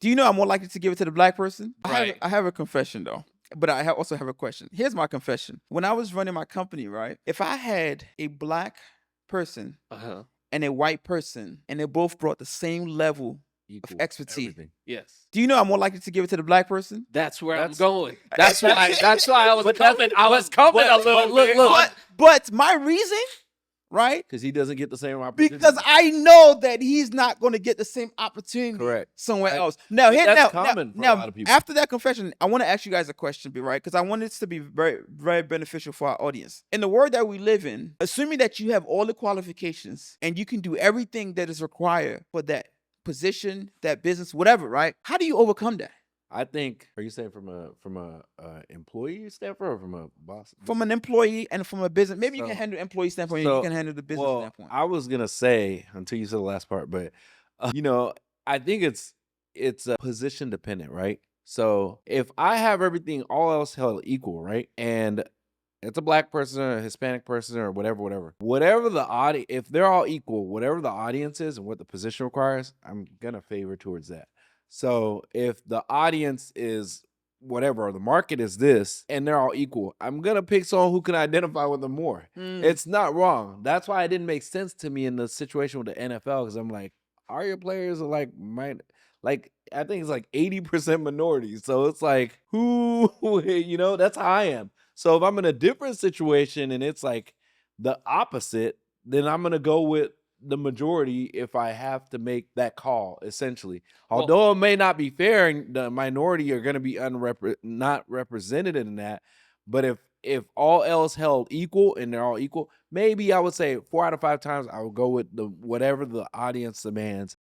Do you know I'm more likely to give it to the black person? Right. I have a confession though. But I also have a question. Here's my confession. When I was running my company, right? If I had a black person and a white person and they both brought the same level of expertise, Yes. do you know I'm more likely to give it to the black person? That's where I'm going. That's why I was coming. I was coming a little bit. But my reason, right? Because he doesn't get the same opportunity. Because I know that he's not going to get the same opportunity somewhere else. Now, common for a lot of people. After that confession, I want to ask you guys a question, right? Because I want this to be very, very beneficial for our audience. In the world that we live in, assuming that you have all the qualifications and you can do everything that is required for that position, that business, whatever, right? How do you overcome that? I think. Are you saying from a employee standpoint or from a boss? From an employee and from a business. Maybe you can handle employee standpoint. And you can handle the business standpoint. I was gonna say until you said the last part, but I think it's position dependent, right? So if I have everything, all else held equal, right, and it's a black person or a Hispanic person or whatever the audience, if they're all equal, whatever the audience is and what the position requires, I'm gonna favor towards that. So if the audience is whatever, or the market is this, and they're all equal, I'm going to pick someone who can identify with them more. It's not wrong. That's why it didn't make sense to me in the situation with the NFL, because I'm like, are your players I think it's like 80% minorities. So it's like, that's how I am. So if I'm in a different situation and it's like the opposite, then I'm going to go with the majority if I have to make that call, essentially. Although it may not be fair and the minority are going to be not represented in that, but if all else held equal and they're all equal, maybe I would say 4 out of 5 times I would go with whatever the audience demands.